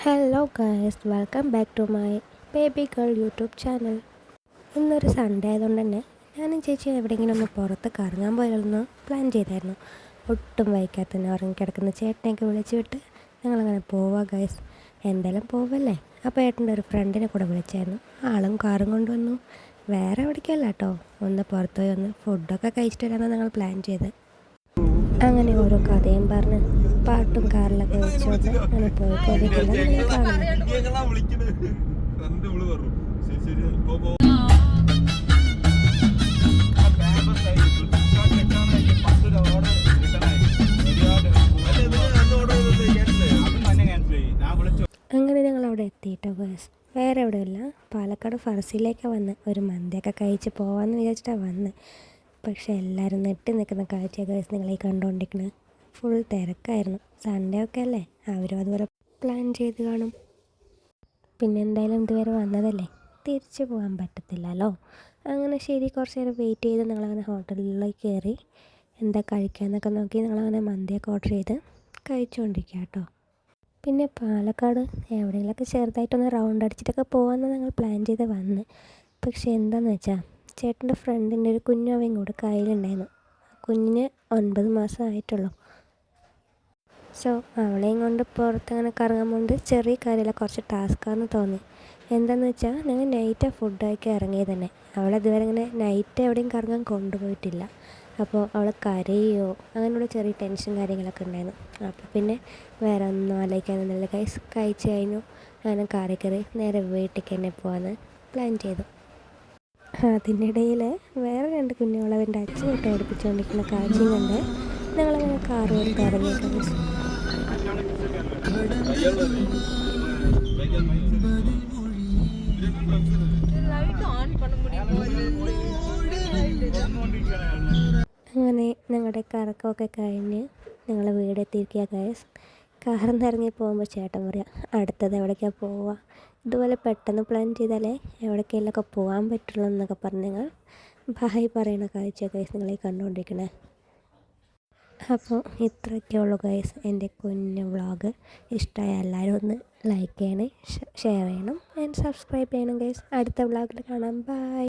Hello guys, welcome back to my baby girl YouTube channel. ഇന്നൊരു Sunday ആയതുകൊണ്ട് തന്നെ ഞാനും ചേച്ചി എവിടെയെങ്കിലും ഒന്ന് പുറത്ത് കറങ്ങാൻ പോയാലൊന്ന് പ്ലാൻ ചെയ്തായിരുന്നു. ഒട്ടും വൈകാതെ തന്നെ ഉറങ്ങിക്കിടക്കുന്ന ചേട്ടനെയൊക്കെ വിളിച്ചു വിട്ട് ഞങ്ങളങ്ങനെ പോവാ ഗൈസ്. എന്തായാലും പോവല്ലേ. അപ്പോൾ ഏട്ടൻ്റെ ഒരു ഫ്രണ്ടിനെ കൂടെ വിളിച്ചായിരുന്നു. ആളും കാറും കൊണ്ടുവന്നു. വേറെ എവിടേക്കല്ല കേട്ടോ, ഒന്ന് പുറത്ത് പോയി ഒന്ന് ഫുഡൊക്കെ കഴിച്ചിട്ട് വരാമെന്ന് ഞങ്ങൾ പ്ലാൻ ചെയ്ത്. അങ്ങനെ ഓരോ കഥയും പറഞ്ഞ് പാട്ടും കാറിലൊക്കെ വെച്ചോണ്ട് അങ്ങനെ പോയിക്കൊണ്ടിരിക്കുന്നത് നിങ്ങൾ കാണുന്നത്. അങ്ങനെ ഞങ്ങൾ അവിടെ എത്തിയിട്ടോ ഗേൾസ്. വേറെ എവിടെയല്ല, പാലക്കാട് ഫർസിയിലേക്കാണ് വന്ന് ഒരു മന്തിയൊക്കെ കഴിച്ച് പോകാമെന്ന് വിചാരിച്ചിട്ടാണ് വന്ന്. പക്ഷെ എല്ലാവരും നെട്ടി നിൽക്കുന്ന കാഴ്ച ഗേൾസ് നിങ്ങളീ കണ്ടുകൊണ്ടിരിക്കുന്നത്. ഫുൾ തിരക്കായിരുന്നു. സൺഡേ ഒക്കെ അല്ലേ, അവരും അതുപോലെ പ്ലാൻ ചെയ്ത് കാണും. പിന്നെ എന്തായാലും ഇതുവരെ വന്നതല്ലേ, തിരിച്ചു പോകാൻ പറ്റത്തില്ലല്ലോ. അങ്ങനെ ശരി, കുറച്ച് നേരം വെയിറ്റ് ചെയ്ത് ഞങ്ങളങ്ങനെ ഹോട്ടലിലേക്ക് കയറി. എന്താ കഴിക്കാമെന്നൊക്കെ നോക്കി ഞങ്ങളങ്ങനെ മന്തിയൊക്കെ ഓർഡർ ചെയ്ത് കഴിച്ചുകൊണ്ടിരിക്കുക കേട്ടോ. പിന്നെ പാലക്കാട് എവിടെയെങ്കിലുമൊക്കെ ചെറുതായിട്ടൊന്ന് റൗണ്ട് അടിച്ചിട്ടൊക്കെ പോകാമെന്ന് ഞങ്ങൾ പ്ലാൻ ചെയ്ത് വന്ന്. പക്ഷേ എന്താണെന്ന് വെച്ചാൽ ചേട്ടൻ്റെ ഫ്രണ്ടിൻ്റെ ഒരു കുഞ്ഞവയും കൂടെ കയ്യിലുണ്ടായിരുന്നു. കുഞ്ഞിന് 9 മാസം ആയിട്ടുള്ളൂ. സോ അവളെയും കൊണ്ട് പുറത്തങ്ങനെ കറങ്ങാൻ പോകുന്നത് ചെറിയ കാര്യമല്ല, കുറച്ച് ടാസ്ക്കാന്ന് തോന്നി. എന്താണെന്ന് വെച്ചാൽ ഞങ്ങൾ നൈറ്റാണ് ഫുഡ് കഴിക്കാൻ ഇറങ്ങിയത് തന്നെ. അവളിതുവരെ ഇങ്ങനെ നൈറ്റ് എവിടെയും കറങ്ങാൻ കൊണ്ടുപോയിട്ടില്ല. അപ്പോൾ അവൾ കരയോ അങ്ങനെയുള്ള ചെറിയ ടെൻഷൻ കാര്യങ്ങളൊക്കെ ഉണ്ടായിരുന്നു. അപ്പോൾ പിന്നെ വേറെ ഒന്നും ആലോചിക്കാനൊന്നുമില്ല ഗൈസ്, കഴിച്ച് കഴിഞ്ഞു. അങ്ങനെ കാറിൽ കയറി നേരെ വീട്ടിലേക്ക് തന്നെ പോകാമെന്ന് പ്ലാൻ ചെയ്തു. അതിനിടയിൽ വേറെ 2 കുഞ്ഞുങ്ങൾ അവൻ്റെ അച്ഛനിട്ട് ഓടിപ്പിച്ചുകൊണ്ടിരിക്കുന്ന കാഴ്ചയും കണ്ട് ഞങ്ങളങ്ങനെ കാറ് എടുത്ത് ഇറങ്ങി ഗൈസ്. അങ്ങനെ ഞങ്ങളുടെ കറക്കമൊക്കെ കഴിഞ്ഞ് ഞങ്ങൾ വീടെത്തിയിരിക്കുക ഗൈസ്. കാറിൽ നിന്ന് ഇറങ്ങി പോകുമ്പോൾ ചേട്ടൻ പറയാം, അടുത്തത് എവിടേക്കാണ് പോവുക, ഇതുപോലെ പെട്ടെന്ന് പ്ലാൻ ചെയ്താലേ എവിടേക്കെങ്കിലൊക്കെ പോകാൻ പറ്റുള്ളൂ എന്നൊക്കെ പറഞ്ഞ് ഞങ്ങൾ ബായ് പറയണ കാഴ്ച ഗൈസ് നിങ്ങളീ കണ്ടുകൊണ്ടിരിക്കണേ. അപ്പോൾ ഇത്രയൊക്കെ ഉള്ളൂ ഗൈസ് എൻ്റെ കുഞ്ഞു വ്ളോഗ്. ഇഷ്ടമായ എല്ലാവരും ഒന്ന് ലൈക്ക് ചെയ്യണേ, ഷെയർ ചെയ്യണം ആൻഡ് സബ്സ്ക്രൈബ് ചെയ്യണം ഗൈസ്. അടുത്ത വ്ളോഗിൽ കാണാം. ബൈ.